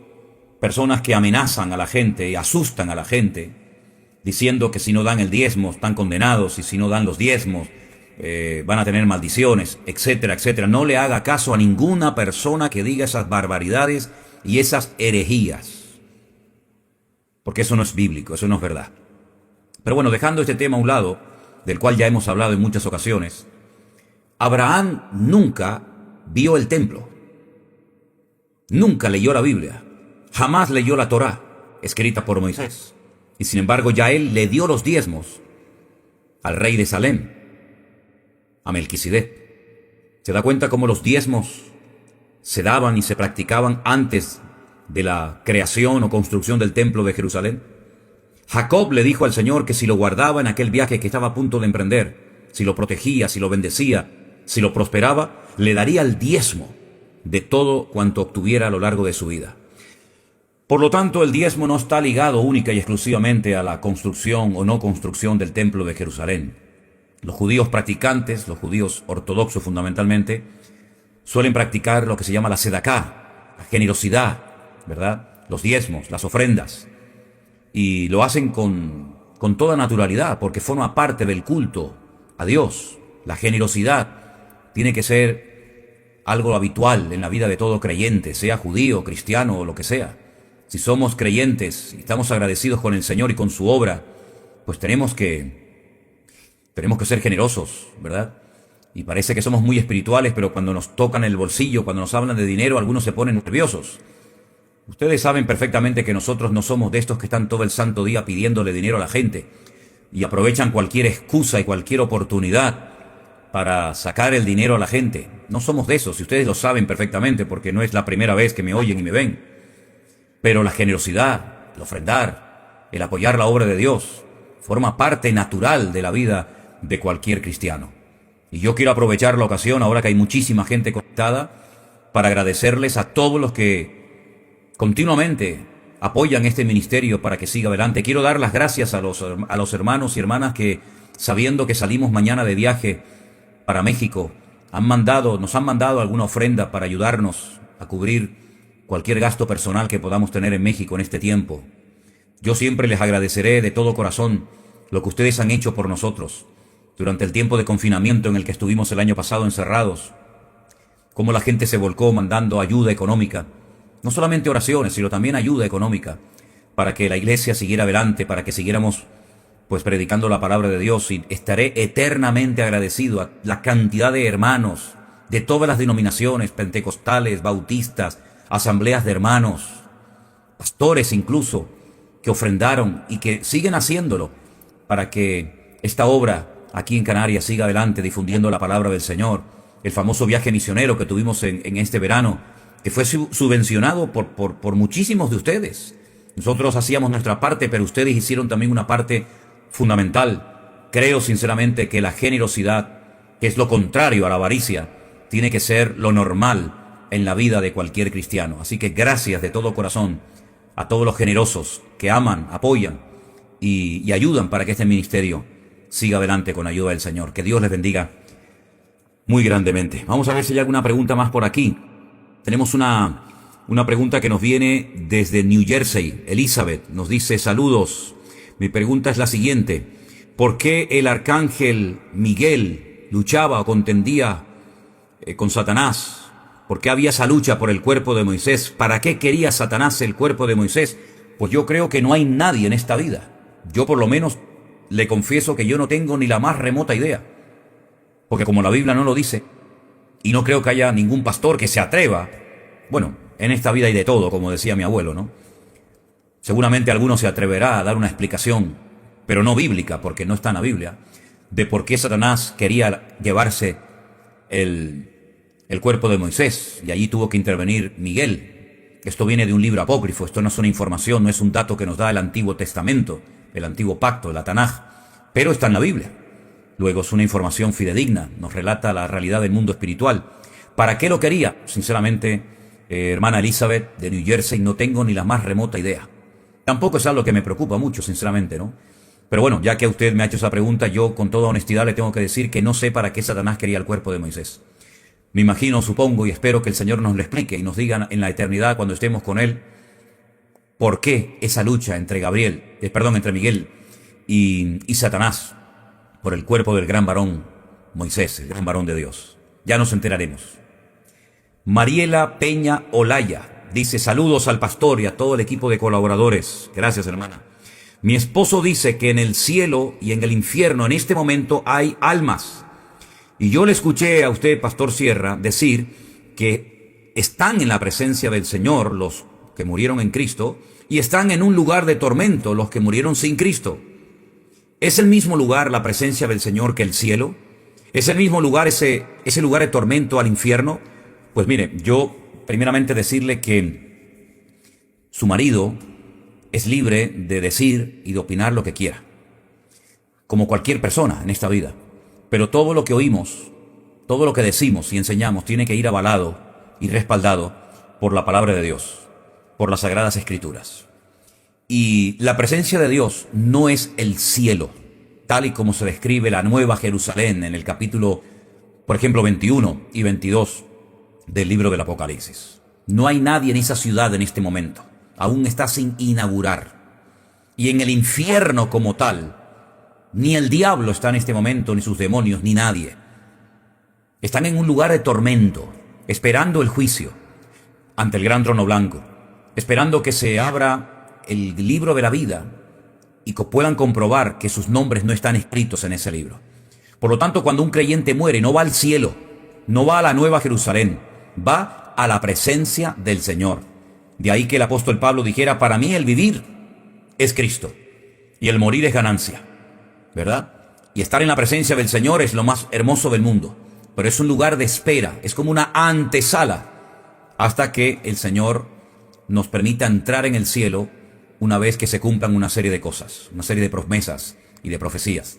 personas que amenazan a la gente y asustan a la gente, diciendo que si no dan el diezmo están condenados y si no dan los diezmos van a tener maldiciones, etcétera, etcétera. No le haga caso a ninguna persona que diga esas barbaridades y esas herejías, porque eso no es bíblico, eso no es verdad. Pero bueno, dejando este tema a un lado, del cual ya hemos hablado en muchas ocasiones, Abraham nunca vio el templo, nunca leyó la Biblia, jamás leyó la Torá, escrita por Moisés, y sin embargo ya él le dio los diezmos al rey de Salem, a Melquisedec. ¿Se da cuenta cómo los diezmos se daban y se practicaban antes de la creación o construcción del templo de Jerusalén? Jacob le dijo al Señor que si lo guardaba en aquel viaje que estaba a punto de emprender, si lo protegía, si lo bendecía, si lo prosperaba, le daría el diezmo de todo cuanto obtuviera a lo largo de su vida. Por lo tanto, el diezmo no está ligado única y exclusivamente a la construcción o no construcción del templo de Jerusalén. Los judíos practicantes, los judíos ortodoxos fundamentalmente, suelen practicar lo que se llama la sedaká, la generosidad, ¿verdad? Los diezmos, las ofrendas. Y lo hacen con toda naturalidad, porque forma parte del culto a Dios. La generosidad tiene que ser algo habitual en la vida de todo creyente, sea judío, cristiano o lo que sea. Si somos creyentes y estamos agradecidos con el Señor y con su obra, pues tenemos que ser generosos, ¿verdad? Y parece que somos muy espirituales, pero cuando nos tocan el bolsillo, cuando nos hablan de dinero, algunos se ponen nerviosos. Ustedes saben perfectamente que nosotros no somos de estos que están todo el santo día pidiéndole dinero a la gente y aprovechan cualquier excusa y cualquier oportunidad para sacar el dinero a la gente. No somos de esos, y ustedes lo saben perfectamente porque no es la primera vez que me oyen y me ven. Pero la generosidad, el ofrendar, el apoyar la obra de Dios, forma parte natural de la vida de cualquier cristiano. Y yo quiero aprovechar la ocasión, ahora que hay muchísima gente conectada, para agradecerles a todos los que continuamente apoyan este ministerio para que siga adelante. Quiero dar las gracias a los hermanos y hermanas que, sabiendo que salimos mañana de viaje para México, nos han mandado alguna ofrenda para ayudarnos a cubrir cualquier gasto personal que podamos tener en México en este tiempo. Yo siempre les agradeceré de todo corazón lo que ustedes han hecho por nosotros durante el tiempo de confinamiento en el que estuvimos el año pasado encerrados, cómo la gente se volcó mandando ayuda económica, no solamente oraciones, sino también ayuda económica, para que la iglesia siguiera adelante, para que siguiéramos predicando la palabra de Dios. Y estaré eternamente agradecido a la cantidad de hermanos de todas las denominaciones, pentecostales, bautistas, asambleas de hermanos, pastores incluso, que ofrendaron y que siguen haciéndolo para que esta obra aquí en Canarias siga adelante difundiendo la palabra del Señor. El famoso viaje misionero que tuvimos en este verano que fue subvencionado por muchísimos de ustedes. Nosotros hacíamos nuestra parte, pero ustedes hicieron también una parte fundamental. Creo sinceramente que la generosidad, que es lo contrario a la avaricia, tiene que ser lo normal en la vida de cualquier cristiano. Así que gracias de todo corazón a todos los generosos que aman, apoyan y ayudan para que este ministerio siga adelante con ayuda del Señor. Que Dios les bendiga muy grandemente. Vamos a ver si hay alguna pregunta más por aquí. Tenemos una pregunta que nos viene desde New Jersey. Elizabeth nos dice: saludos. Mi pregunta es la siguiente: ¿por qué el arcángel Miguel luchaba o contendía con Satanás? ¿Por qué había esa lucha por el cuerpo de Moisés? ¿Para qué quería Satanás el cuerpo de Moisés? Pues yo creo que no hay nadie en esta vida. Yo por lo menos le confieso que yo no tengo ni la más remota idea. Porque como la Biblia no lo dice, y no creo que haya ningún pastor que se atreva, bueno, en esta vida hay de todo, como decía mi abuelo, ¿no? Seguramente alguno se atreverá a dar una explicación, pero no bíblica, porque no está en la Biblia, de por qué Satanás quería llevarse el cuerpo de Moisés, y allí tuvo que intervenir Miguel. Esto viene de un libro apócrifo, esto no es una información, no es un dato que nos da el Antiguo Testamento, el Antiguo Pacto, la Tanaj, pero está en la Biblia. Luego es una información fidedigna, nos relata la realidad del mundo espiritual. ¿Para qué lo quería? Sinceramente, hermana Elizabeth de New Jersey, no tengo ni la más remota idea. Tampoco es algo que me preocupa mucho, sinceramente, ¿no? Pero bueno, ya que usted me ha hecho esa pregunta, yo con toda honestidad le tengo que decir que no sé para qué Satanás quería el cuerpo de Moisés. Me imagino, supongo y espero que el Señor nos lo explique y nos diga en la eternidad, cuando estemos con Él, por qué esa lucha entre entre Miguel y Satanás por el cuerpo del gran varón Moisés, el gran varón de Dios. Ya nos enteraremos. Mariela Peña Olaya dice: saludos al pastor y a todo el equipo de colaboradores. Gracias, hermana. Mi esposo dice que en el cielo y en el infierno en este momento hay almas. Y yo le escuché a usted, pastor Sierra, decir que están en la presencia del Señor los que murieron en Cristo y están en un lugar de tormento los que murieron sin Cristo. ¿Es el mismo lugar la presencia del Señor que el cielo? ¿Es el mismo lugar ese lugar de tormento al infierno? Pues mire, yo primeramente decirle que su marido es libre de decir y de opinar lo que quiera, como cualquier persona en esta vida. Pero todo lo que oímos, todo lo que decimos y enseñamos tiene que ir avalado y respaldado por la palabra de Dios, por las Sagradas Escrituras. Y la presencia de Dios no es el cielo, tal y como se describe la Nueva Jerusalén en el capítulo, por ejemplo, 21 y 22 del libro del Apocalipsis. No hay nadie en esa ciudad en este momento. Aún está sin inaugurar. Y en el infierno como tal, ni el diablo está en este momento, ni sus demonios, ni nadie. Están en un lugar de tormento, esperando el juicio ante el gran trono blanco, esperando que se abra el libro de la vida y que puedan comprobar que sus nombres no están escritos en ese libro. Por lo tanto, cuando un creyente muere, no va al cielo, no va a la Nueva Jerusalén, va a la presencia del Señor. De ahí que el apóstol Pablo dijera: para mí el vivir es Cristo y el morir es ganancia, ¿verdad? Y estar en la presencia del Señor es lo más hermoso del mundo, pero es un lugar de espera, es como una antesala hasta que el Señor nos permita entrar en el cielo una vez que se cumplan una serie de cosas, una serie de promesas y de profecías.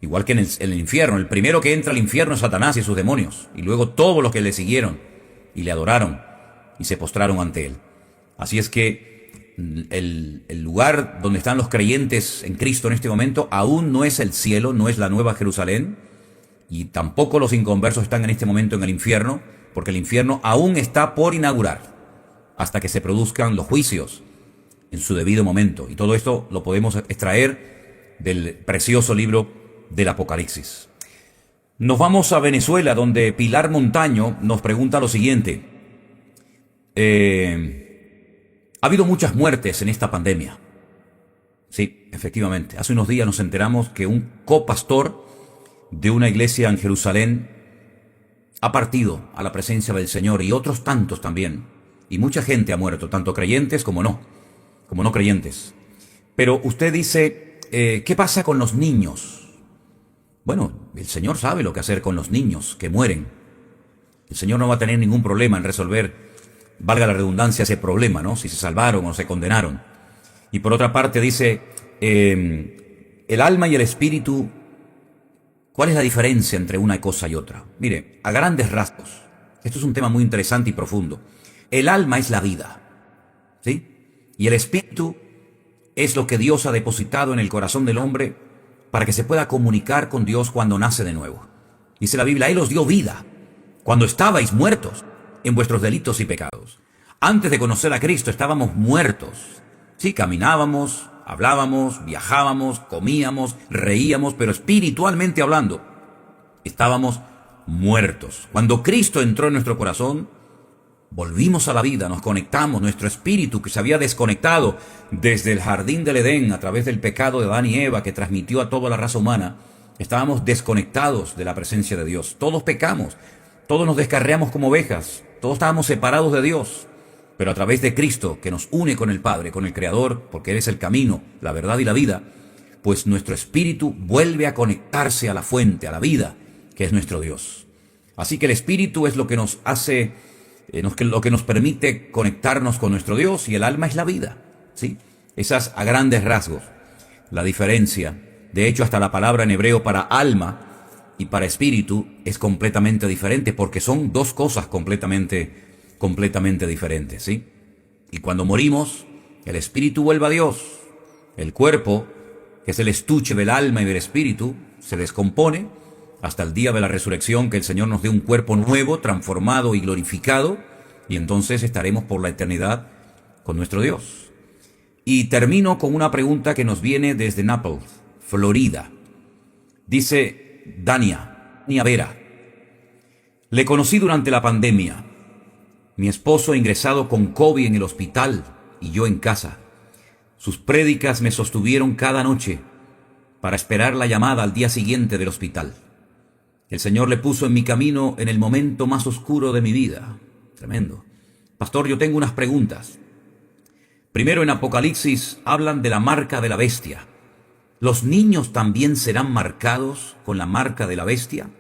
Igual que en el infierno, el primero que entra al infierno es Satanás y sus demonios, y luego todos los que le siguieron y le adoraron y se postraron ante él. Así es que el lugar donde están los creyentes en Cristo en este momento aún no es el cielo, no es la Nueva Jerusalén, y tampoco los inconversos están en este momento en el infierno, porque el infierno aún está por inaugurar hasta que se produzcan los juicios en su debido momento. Y todo esto lo podemos extraer del precioso libro del Apocalipsis. Nos vamos a Venezuela, donde Pilar Montaño nos pregunta lo siguiente. Ha habido muchas muertes en esta pandemia. Sí, efectivamente. Hace unos días nos enteramos que un copastor de una iglesia en Jerusalén ha partido a la presencia del Señor, y otros tantos también. Y mucha gente ha muerto, tanto creyentes como no creyentes. Pero usted dice, ¿qué pasa con los niños? Bueno, el Señor sabe lo que hacer con los niños que mueren. El Señor no va a tener ningún problema en resolver valga la redundancia, ese problema, ¿no? Si se salvaron o se condenaron. Y por otra parte dice, el alma y el espíritu, ¿cuál es la diferencia entre una cosa y otra? Mire, a grandes rasgos, esto es un tema muy interesante y profundo. El alma es la vida, ¿sí? Y el espíritu es lo que Dios ha depositado en el corazón del hombre para que se pueda comunicar con Dios cuando nace de nuevo. Dice la Biblia, Él os dio vida cuando estabais muertos en vuestros delitos y pecados. Antes de conocer a Cristo estábamos muertos. Sí, caminábamos, hablábamos, viajábamos, comíamos, reíamos, pero espiritualmente hablando, estábamos muertos. Cuando Cristo entró en nuestro corazón, volvimos a la vida, nos conectamos, nuestro espíritu que se había desconectado desde el jardín del Edén a través del pecado de Adán y Eva que transmitió a toda la raza humana, estábamos desconectados de la presencia de Dios. Todos pecamos, todos nos descarriamos como ovejas, todos estábamos separados de Dios. Pero a través de Cristo, que nos une con el Padre, con el Creador, porque Él es el camino, la verdad y la vida, pues nuestro espíritu vuelve a conectarse a la fuente, a la vida, que es nuestro Dios. Así que el espíritu es lo que nos hace, lo que nos permite conectarnos con nuestro Dios, y el alma es la vida, ¿sí? Esas a grandes rasgos, la diferencia. De hecho, hasta la palabra en hebreo para alma y para espíritu es completamente diferente, porque son dos cosas completamente diferentes, ¿sí? Y cuando morimos, el espíritu vuelve a Dios. El cuerpo, que es el estuche del alma y del espíritu, se descompone hasta el día de la resurrección, que el Señor nos dé un cuerpo nuevo, transformado y glorificado, y entonces estaremos por la eternidad con nuestro Dios. Y termino con una pregunta que nos viene desde Naples, Florida. Dice Dania Vera: le conocí durante la pandemia. Mi esposo ingresado con COVID en el hospital y yo en casa. Sus prédicas me sostuvieron cada noche para esperar la llamada al día siguiente del hospital. El Señor le puso en mi camino en el momento más oscuro de mi vida. Tremendo. Pastor, yo tengo unas preguntas. Primero, en Apocalipsis hablan de la marca de la bestia. ¿Los niños también serán marcados con la marca de la bestia?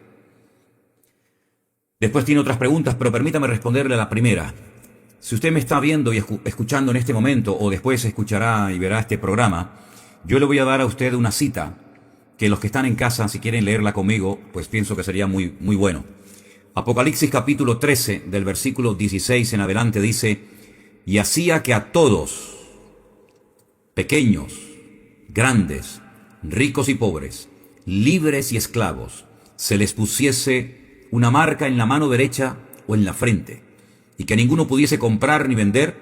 Después tiene otras preguntas, pero permítame responderle a la primera. Si usted me está viendo y escuchando en este momento, o después escuchará y verá este programa, yo le voy a dar a usted una cita que los que están en casa, si quieren leerla conmigo, pues pienso que sería muy bueno. Apocalipsis capítulo 13, del versículo 16 en adelante dice: y hacía que a todos, pequeños, grandes, ricos y pobres, libres y esclavos, se les pusiese una marca en la mano derecha o en la frente, y que ninguno pudiese comprar ni vender,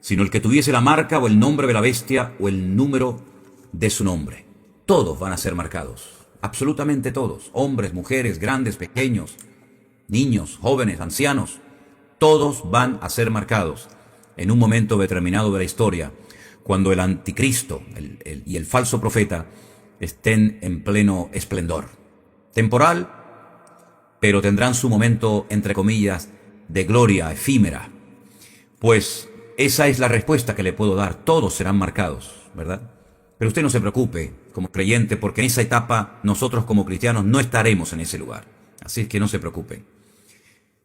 sino el que tuviese la marca o el nombre de la bestia o el número de su nombre. Todos van a ser marcados, absolutamente todos, hombres, mujeres, grandes, pequeños, niños, jóvenes, ancianos, todos van a ser marcados en un momento determinado de la historia, cuando el anticristo y el falso profeta estén en pleno esplendor. Temporal, pero tendrán su momento, entre comillas, de gloria efímera. Pues esa es la respuesta que le puedo dar. Todos serán marcados, ¿verdad? Pero usted no se preocupe como creyente, porque en esa etapa nosotros como cristianos no estaremos en ese lugar. Así es que no se preocupe.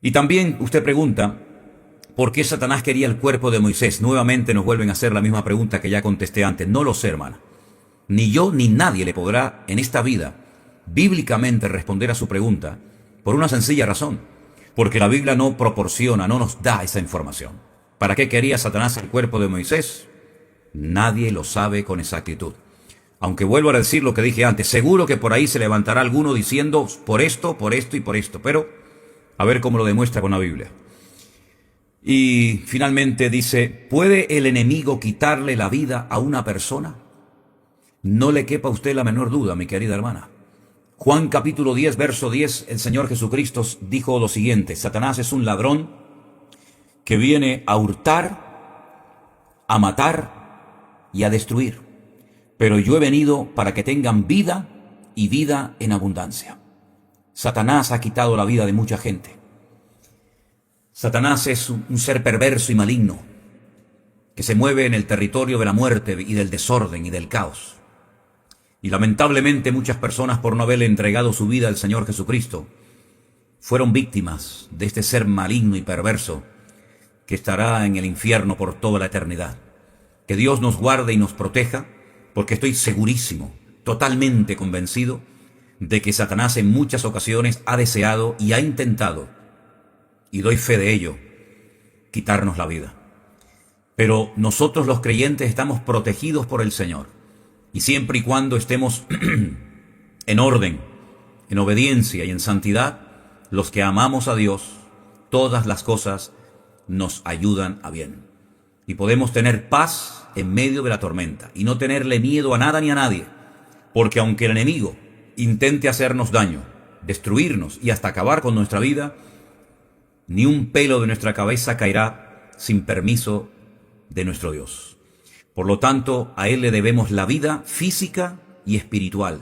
Y también usted pregunta, ¿por qué Satanás quería el cuerpo de Moisés? Nuevamente nos vuelven a hacer la misma pregunta que ya contesté antes. No lo sé, hermana. Ni yo ni nadie le podrá en esta vida bíblicamente responder a su pregunta, por una sencilla razón, porque la Biblia no proporciona, no nos da esa información. ¿Para qué quería Satanás el cuerpo de Moisés? Nadie lo sabe con exactitud. Aunque vuelvo a decir lo que dije antes, seguro que por ahí se levantará alguno diciendo por esto y por esto, pero a ver cómo lo demuestra con la Biblia. Y finalmente dice, ¿puede el enemigo quitarle la vida a una persona? No le quepa a usted la menor duda, mi querida hermana. Juan capítulo 10, verso 10, el Señor Jesucristo dijo lo siguiente: Satanás es un ladrón que viene a hurtar, a matar y a destruir. Pero yo he venido para que tengan vida y vida en abundancia. Satanás ha quitado la vida de mucha gente. Satanás es un ser perverso y maligno que se mueve en el territorio de la muerte y del desorden y del caos. Y lamentablemente muchas personas, por no haberle entregado su vida al Señor Jesucristo, fueron víctimas de este ser maligno y perverso que estará en el infierno por toda la eternidad. Que Dios nos guarde y nos proteja, porque estoy segurísimo, totalmente convencido, de que Satanás en muchas ocasiones ha deseado y ha intentado, y doy fe de ello, quitarnos la vida. Pero nosotros los creyentes estamos protegidos por el Señor, y siempre y cuando estemos en orden, en obediencia y en santidad, los que amamos a Dios, todas las cosas nos ayudan a bien. Y podemos tener paz en medio de la tormenta y no tenerle miedo a nada ni a nadie, porque aunque el enemigo intente hacernos daño, destruirnos y hasta acabar con nuestra vida, ni un pelo de nuestra cabeza caerá sin permiso de nuestro Dios. Por lo tanto, a Él le debemos la vida física y espiritual.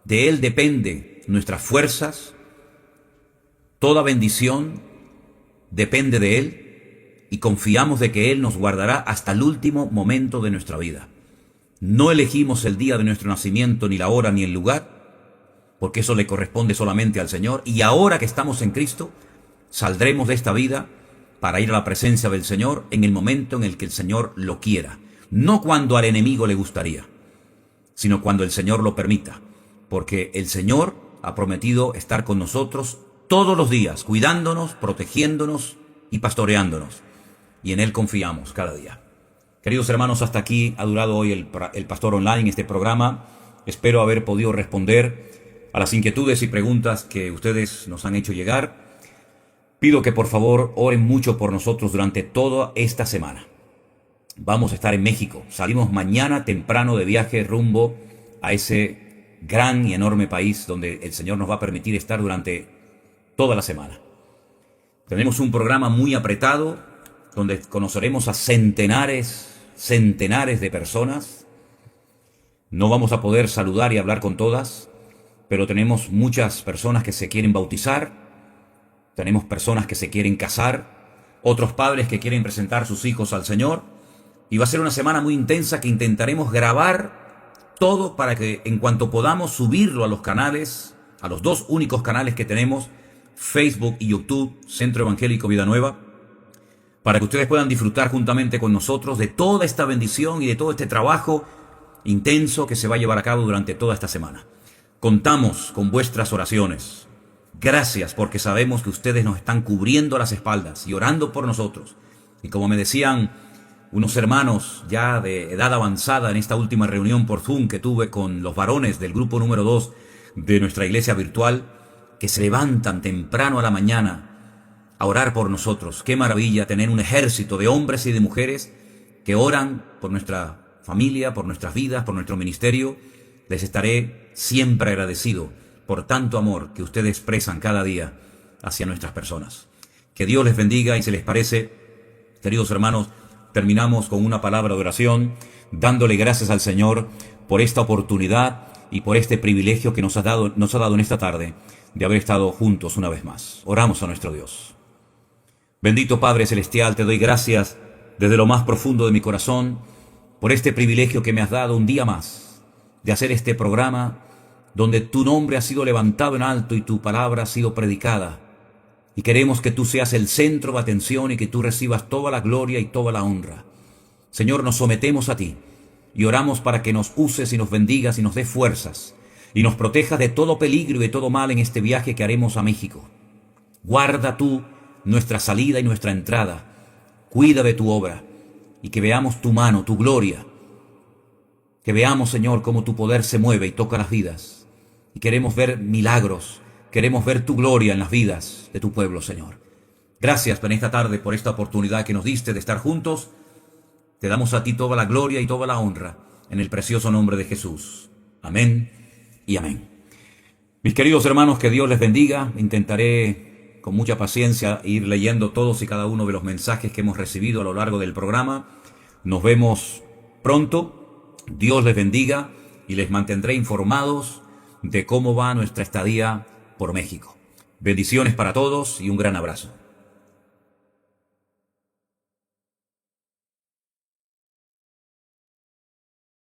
De Él depende nuestras fuerzas, toda bendición depende de Él, y confiamos de que Él nos guardará hasta el último momento de nuestra vida. No elegimos el día de nuestro nacimiento, ni la hora, ni el lugar, porque eso le corresponde solamente al Señor, y ahora que estamos en Cristo, saldremos de esta vida para ir a la presencia del Señor en el momento en el que el Señor lo quiera, no cuando al enemigo le gustaría, sino cuando el Señor lo permita, porque el Señor ha prometido estar con nosotros todos los días, cuidándonos, protegiéndonos y pastoreándonos, y en Él confiamos cada día. Queridos hermanos, hasta aquí ha durado hoy el Pastor Online, este programa. Espero haber podido responder a las inquietudes y preguntas que ustedes nos han hecho llegar. Pido que por favor oren mucho por nosotros durante toda esta semana. Vamos a estar en México. Salimos mañana temprano de viaje rumbo a ese gran y enorme país donde el Señor nos va a permitir estar durante toda la semana. Tenemos un programa muy apretado donde conoceremos a centenares de personas. No vamos a poder saludar y hablar con todas, pero tenemos muchas personas que se quieren bautizar, tenemos personas que se quieren casar, otros padres que quieren presentar sus hijos al Señor, y va a ser una semana muy intensa que intentaremos grabar todo para que en cuanto podamos subirlo a los canales, a los dos únicos canales que tenemos, Facebook y YouTube, Centro Evangélico Vida Nueva, para que ustedes puedan disfrutar juntamente con nosotros de toda esta bendición y de todo este trabajo intenso que se va a llevar a cabo durante toda esta semana. Contamos con vuestras oraciones. Gracias, porque sabemos que ustedes nos están cubriendo las espaldas y orando por nosotros. Y como me decían unos hermanos ya de edad avanzada en esta última reunión por Zoom que tuve con los varones del grupo número 2 de nuestra iglesia virtual, que se levantan temprano a la mañana a orar por nosotros. Qué maravilla tener un ejército de hombres y de mujeres que oran por nuestra familia, por nuestras vidas, por nuestro ministerio. Les estaré siempre agradecido por tanto amor que ustedes expresan cada día hacia nuestras personas. Que Dios les bendiga, y si les parece, queridos hermanos, terminamos con una palabra de oración, dándole gracias al Señor por esta oportunidad y por este privilegio que nos ha dado en esta tarde de haber estado juntos una vez más. Oramos a nuestro Dios. Bendito Padre Celestial, te doy gracias desde lo más profundo de mi corazón por este privilegio que me has dado un día más de hacer este programa donde tu nombre ha sido levantado en alto y tu palabra ha sido predicada. Y queremos que tú seas el centro de atención y que tú recibas toda la gloria y toda la honra. Señor, nos sometemos a ti y oramos para que nos uses y nos bendigas y nos des fuerzas y nos protejas de todo peligro y de todo mal en este viaje que haremos a México. Guarda tú nuestra salida y nuestra entrada. Cuida de tu obra y que veamos tu mano, tu gloria. Que veamos, Señor, cómo tu poder se mueve y toca las vidas. Y queremos ver milagros, queremos ver tu gloria en las vidas de tu pueblo, Señor. Gracias en esta tarde por esta oportunidad que nos diste de estar juntos. Te damos a ti toda la gloria y toda la honra en el precioso nombre de Jesús. Amén y amén. Mis queridos hermanos, que Dios les bendiga. Intentaré con mucha paciencia ir leyendo todos y cada uno de los mensajes que hemos recibido a lo largo del programa. Nos vemos pronto. Dios les bendiga y les mantendré informados de cómo va nuestra estadía por México. Bendiciones para todos y un gran abrazo.